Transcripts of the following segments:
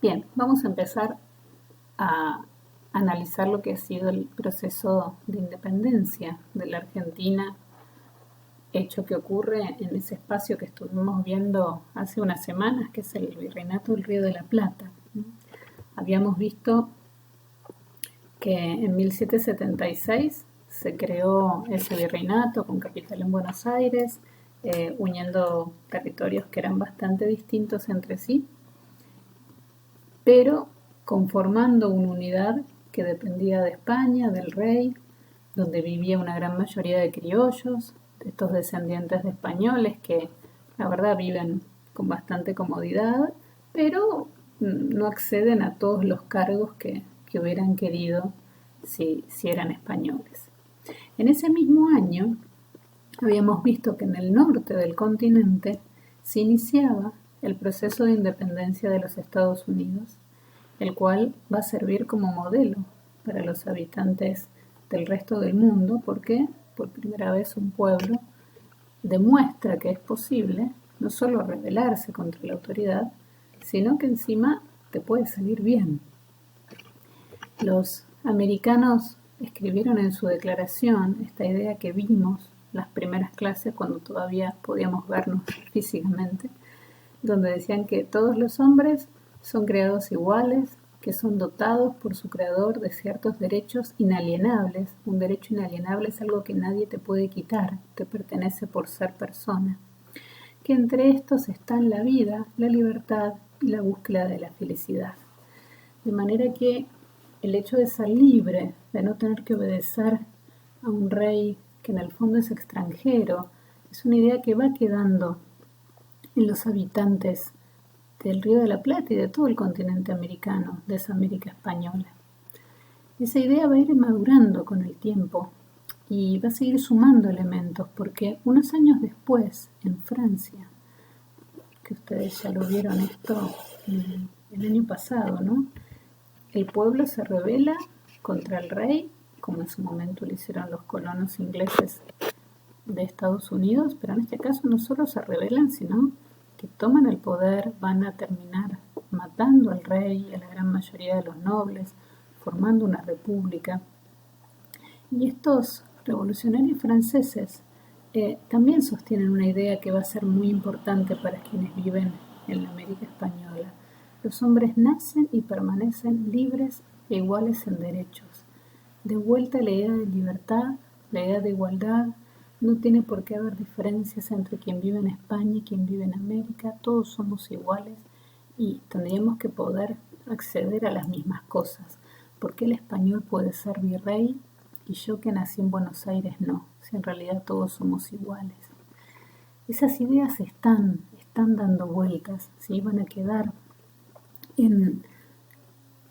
Bien, vamos a empezar a analizar lo que ha sido el proceso de independencia de la Argentina, hecho que ocurre en ese espacio que estuvimos viendo hace unas semanas, que es el Virreinato del Río de la Plata. Habíamos visto que en 1776 se creó ese virreinato con capital en Buenos Aires, uniendo territorios que eran bastante distintos entre sí, pero conformando una unidad que dependía de España, del rey, donde vivía una gran mayoría de criollos, de estos descendientes de españoles que la verdad viven con bastante comodidad, pero no acceden a todos los cargos que hubieran querido si eran españoles. En ese mismo año habíamos visto que en el norte del continente se iniciaba el proceso de independencia de los Estados Unidos, el cual va a servir como modelo para los habitantes del resto del mundo, porque por primera vez un pueblo demuestra que es posible no solo rebelarse contra la autoridad, sino que encima te puede salir bien. Los americanos escribieron en su declaración esta idea que vimos las primeras clases cuando todavía podíamos vernos físicamente, donde decían que todos los hombres son creados iguales, que son dotados por su creador de ciertos derechos inalienables. Un derecho inalienable es algo que nadie te puede quitar, te pertenece por ser persona. Que entre estos están la vida, la libertad y la búsqueda de la felicidad. De manera que el hecho de ser libre, de no tener que obedecer a un rey que en el fondo es extranjero, es una idea que va quedando en los habitantes del Río de la Plata y de todo el continente americano, de esa América española. Esa idea va a ir madurando con el tiempo y va a seguir sumando elementos, porque unos años después, en Francia, que ustedes ya lo vieron esto el año pasado, ¿no? El pueblo se rebela contra el rey, como en su momento lo hicieron los colonos ingleses de Estados Unidos, pero en este caso no solo se rebelan, sino que toman el poder, van a terminar matando al rey y a la gran mayoría de los nobles, formando una república. Y estos revolucionarios franceses también sostienen una idea que va a ser muy importante para quienes viven en la América española. Los hombres nacen y permanecen libres e iguales en derechos. De vuelta a la idea de libertad, la idea de igualdad. No tiene por qué haber diferencias entre quien vive en España y quien vive en América. Todos somos iguales y tendríamos que poder acceder a las mismas cosas. ¿Por qué el español puede ser virrey y yo que nací en Buenos Aires no? Si en realidad todos somos iguales. Esas ideas están dando vueltas, ¿sí? Van a quedar en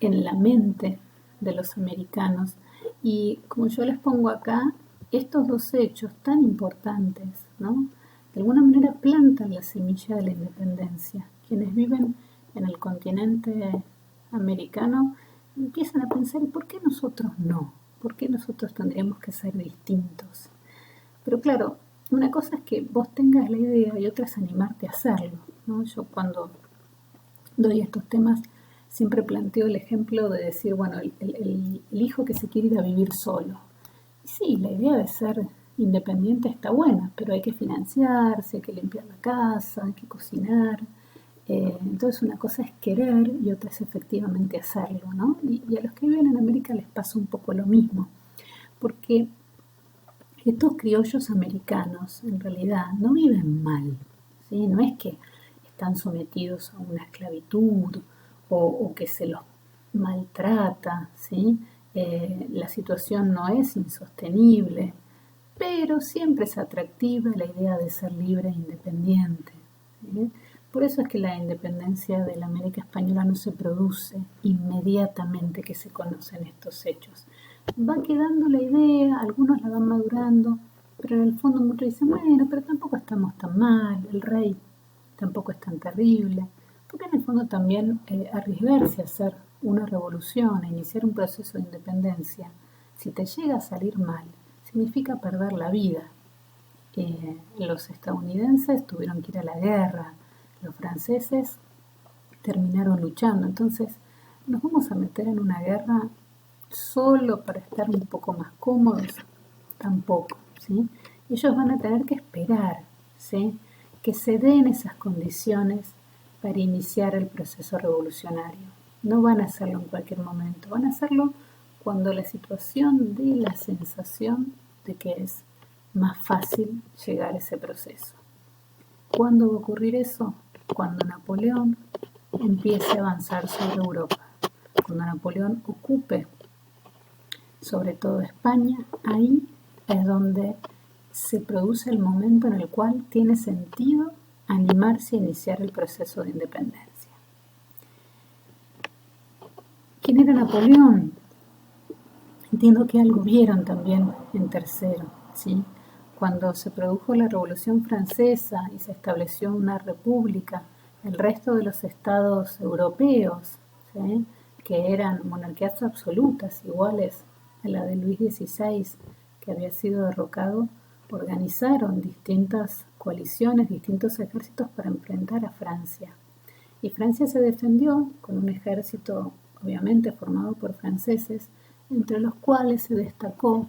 la mente de los americanos. Y como yo les pongo acá, estos dos hechos tan importantes, ¿no? De alguna manera plantan la semilla de la independencia. Quienes viven en el continente americano empiezan a pensar, ¿y por qué nosotros no? ¿Por qué nosotros tendríamos que ser distintos? Pero claro, una cosa es que vos tengas la idea y otra es animarte a hacerlo, ¿no? Yo cuando doy estos temas siempre planteo el ejemplo de decir, bueno, el hijo que se quiere ir a vivir solo. Y sí, la idea de ser independiente está buena, pero hay que financiarse, hay que limpiar la casa, hay que cocinar. Entonces una cosa es querer y otra es efectivamente hacerlo, ¿no? Y a los que viven en América les pasa un poco lo mismo, porque estos criollos americanos en realidad no viven mal, ¿sí? No es que están sometidos a una esclavitud o que se los maltrata, ¿sí? La situación no es insostenible, pero siempre es atractiva la idea de ser libre e independiente, ¿sí? Por eso es que la independencia de la América española no se produce inmediatamente que se conocen estos hechos. Va quedando la idea, algunos la van madurando, pero en el fondo muchos dicen, bueno, pero tampoco estamos tan mal, el rey tampoco es tan terrible, porque en el fondo también arriesgarse a hacer una revolución, a iniciar un proceso de independencia, si te llega a salir mal, significa perder la vida. Los estadounidenses tuvieron que ir a la guerra, los franceses terminaron luchando. Entonces, ¿nos vamos a meter en una guerra solo para estar un poco más cómodos? Tampoco, ¿sí? Ellos van a tener que esperar, ¿sí?, que se den esas condiciones para iniciar el proceso revolucionario. No van a hacerlo en cualquier momento, van a hacerlo cuando la situación dé la sensación de que es más fácil llegar a ese proceso. ¿Cuándo va a ocurrir eso? Cuando Napoleón empiece a avanzar sobre Europa, cuando Napoleón ocupe sobre todo España. Ahí es donde se produce el momento en el cual tiene sentido animarse a iniciar el proceso de independencia. ¿Quién era Napoleón? Entiendo que algo vieron también en Tercero, ¿sí? Cuando se produjo la Revolución Francesa y se estableció una república, el resto de los estados europeos, ¿sí?, que eran monarquías absolutas, iguales a la de Luis XVI, que había sido derrocado, organizaron distintas coaliciones, distintos ejércitos para enfrentar a Francia. Y Francia se defendió con un ejército, obviamente, formado por franceses, entre los cuales se destacó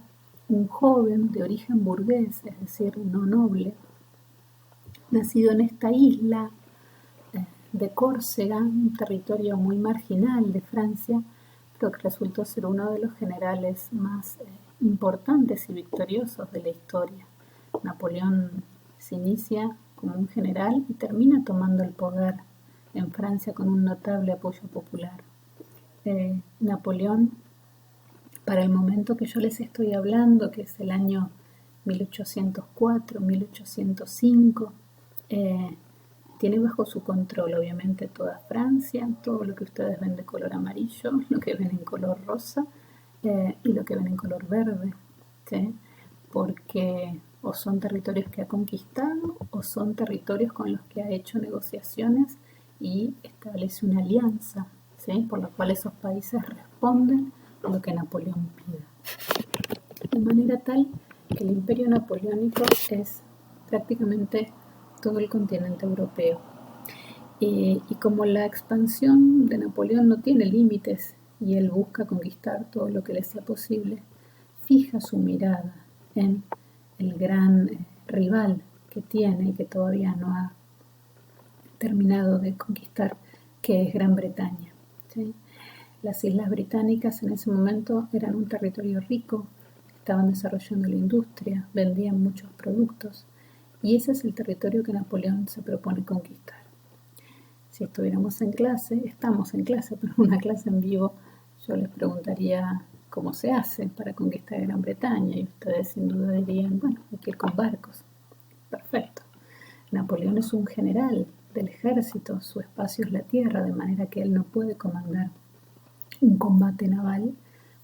un joven de origen burgués, es decir, no noble, nacido en esta isla de Córcega, un territorio muy marginal de Francia, pero que resultó ser uno de los generales más importantes y victoriosos de la historia. Napoleón se inicia como un general y termina tomando el poder en Francia con un notable apoyo popular. Napoleón, para el momento que yo les estoy hablando, que es el año 1804, 1805, tiene bajo su control obviamente toda Francia, todo lo que ustedes ven de color amarillo, lo que ven en color rosa y lo que ven en color verde, ¿sí?, porque o son territorios que ha conquistado o son territorios con los que ha hecho negociaciones y establece una alianza, ¿sí?, por la cual esos países responden a lo que Napoleón pida. De manera tal que el imperio napoleónico es prácticamente todo el continente europeo. Y como la expansión de Napoleón no tiene límites y él busca conquistar todo lo que le sea posible, fija su mirada en el gran rival que tiene y que todavía no ha terminado de conquistar, que es Gran Bretaña, ¿sí? Las Islas Británicas en ese momento eran un territorio rico, estaban desarrollando la industria, vendían muchos productos, y ese es el territorio que Napoleón se propone conquistar. Si estuviéramos en clase, estamos en clase, pero en una clase en vivo, yo les preguntaría cómo se hace para conquistar Gran Bretaña, y ustedes sin duda dirían, bueno, hay que ir con barcos. Perfecto. Napoleón es un general del ejército, su espacio es la tierra, de manera que él no puede comandar un combate naval,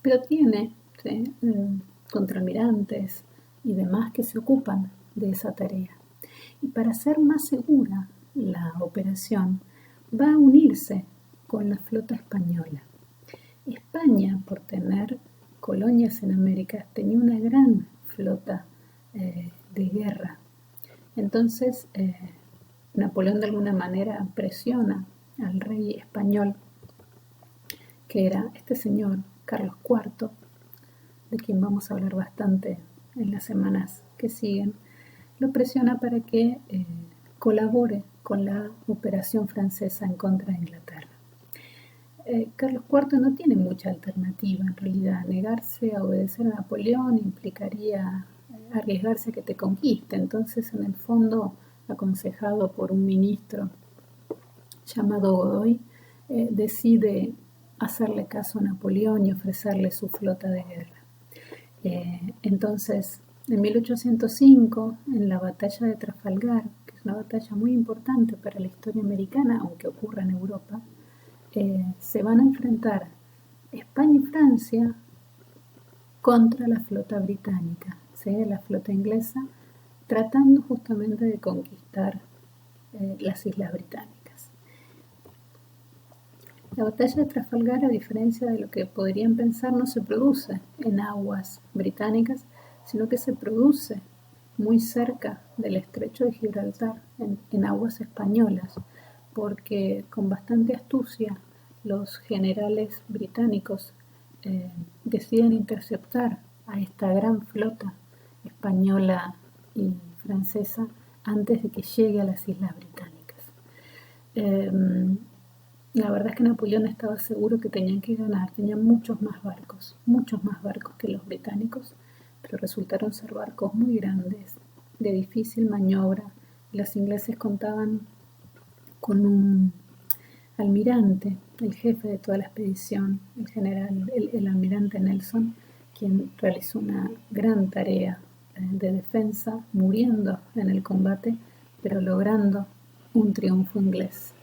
pero tiene, ¿sí?, contraalmirantes y demás que se ocupan de esa tarea. Y para hacer más segura la operación, va a unirse con la flota española. España, por tener colonias en América, tenía una gran flota de guerra. Entonces, Napoleón de alguna manera presiona al rey español, que era este señor, Carlos IV, de quien vamos a hablar bastante en las semanas que siguen, lo presiona para que colabore con la operación francesa en contra de Inglaterra. Carlos IV no tiene mucha alternativa en realidad. Negarse a obedecer a Napoleón implicaría arriesgarse a que te conquiste. Entonces, en el fondo, aconsejado por un ministro llamado Godoy, decide hacerle caso a Napoleón y ofrecerle su flota de guerra. Entonces, en 1805, en la batalla de Trafalgar, que es una batalla muy importante para la historia americana, aunque ocurra en Europa, se van a enfrentar España y Francia contra la flota británica, ¿sí?, la flota inglesa, tratando justamente de conquistar las Islas Británicas. La batalla de Trafalgar, a diferencia de lo que podrían pensar, no se produce en aguas británicas, sino que se produce muy cerca del estrecho de Gibraltar, en aguas españolas, porque con bastante astucia los generales británicos deciden interceptar a esta gran flota española y francesa antes de que llegue a las Islas Británicas. La verdad es que Napoleón estaba seguro que tenían que ganar, tenían muchos más barcos que los británicos, pero resultaron ser barcos muy grandes, de difícil maniobra. Los ingleses contaban con un almirante, el jefe de toda la expedición, el general, el almirante Nelson, quien realizó una gran tarea de defensa, muriendo en el combate, pero logrando un triunfo inglés.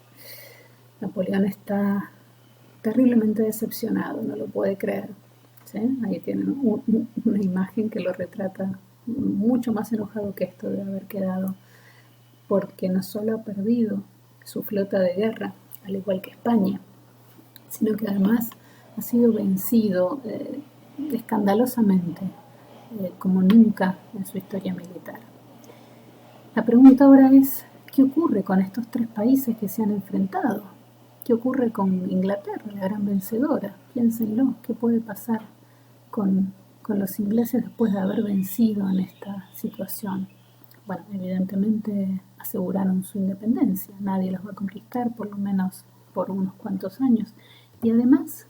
Napoleón está terriblemente decepcionado, no lo puede creer. ¿Sí? Ahí tienen una imagen que lo retrata mucho más enojado que esto de haber quedado, porque no solo ha perdido su flota de guerra, al igual que España, sino que además ha sido vencido escandalosamente, como nunca en su historia militar. La pregunta ahora es, ¿qué ocurre con estos tres países que se han enfrentado? ¿Qué ocurre con Inglaterra, la gran vencedora? Piénsenlo, ¿qué puede pasar con los ingleses después de haber vencido en esta situación? Bueno, evidentemente aseguraron su independencia, nadie los va a conquistar, por lo menos por unos cuantos años, y además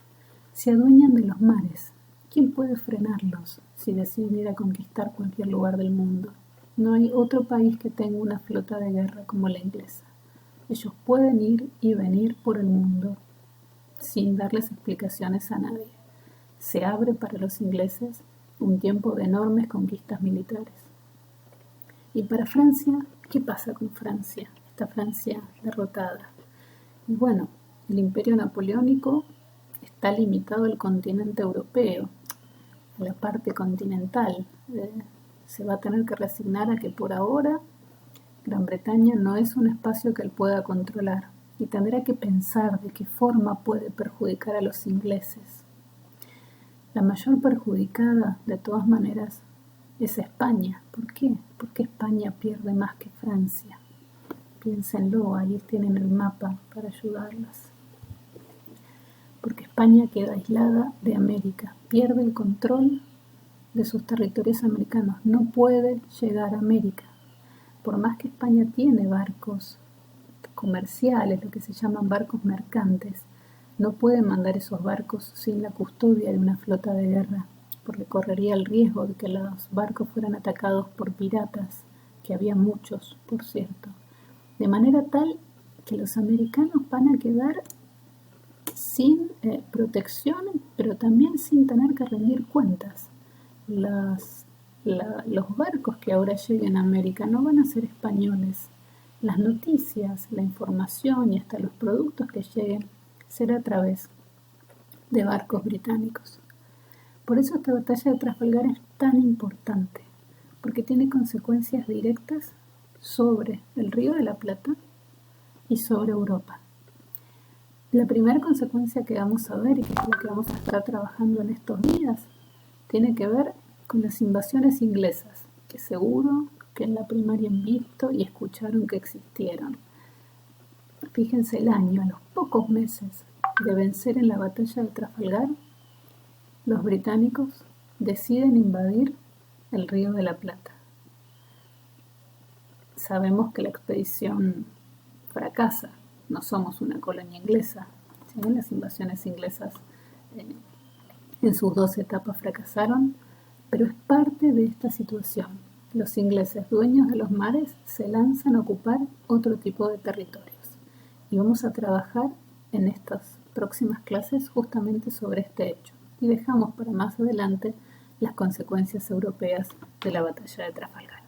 se adueñan de los mares. ¿Quién puede frenarlos si deciden ir a conquistar cualquier lugar del mundo? No hay otro país que tenga una flota de guerra como la inglesa. Ellos pueden ir y venir por el mundo sin darles explicaciones a nadie. Se abre para los ingleses un tiempo de enormes conquistas militares. Y para Francia, ¿qué pasa con Francia? Esta Francia derrotada. Y bueno, el imperio napoleónico está limitado al continente europeo, a la parte continental. Se va a tener que resignar a que por ahora Gran Bretaña no es un espacio que él pueda controlar y tendrá que pensar de qué forma puede perjudicar a los ingleses. La mayor perjudicada, de todas maneras, es España. ¿Por qué? Porque España pierde más que Francia. Piénsenlo, ahí tienen el mapa para ayudarlas. Porque España queda aislada de América, pierde el control de sus territorios americanos, no puede llegar a América. Por más que España tiene barcos comerciales, lo que se llaman barcos mercantes, no puede mandar esos barcos sin la custodia de una flota de guerra, porque correría el riesgo de que los barcos fueran atacados por piratas, que había muchos, por cierto, de manera tal que los americanos van a quedar sin protección, pero también sin tener que rendir cuentas. Los barcos que ahora lleguen a América no van a ser españoles. Las noticias, la información y hasta los productos que lleguen será a través de barcos británicos. Por eso esta batalla de Trafalgar es tan importante, porque tiene consecuencias directas sobre el Río de la Plata y sobre Europa. La primera consecuencia que vamos a ver y que es la que vamos a estar trabajando en estos días tiene que ver con las invasiones inglesas, que seguro que en la primaria han visto y escucharon que existieron. Fíjense el año, a los pocos meses de vencer en la batalla de Trafalgar, los británicos deciden invadir el Río de la Plata. Sabemos que la expedición fracasa, no somos una colonia inglesa, ¿sí? Las invasiones inglesas en sus dos etapas fracasaron, pero es parte de esta situación. Los ingleses, dueños de los mares, se lanzan a ocupar otro tipo de territorios. Y vamos a trabajar en estas próximas clases justamente sobre este hecho. Y dejamos para más adelante las consecuencias europeas de la batalla de Trafalgar.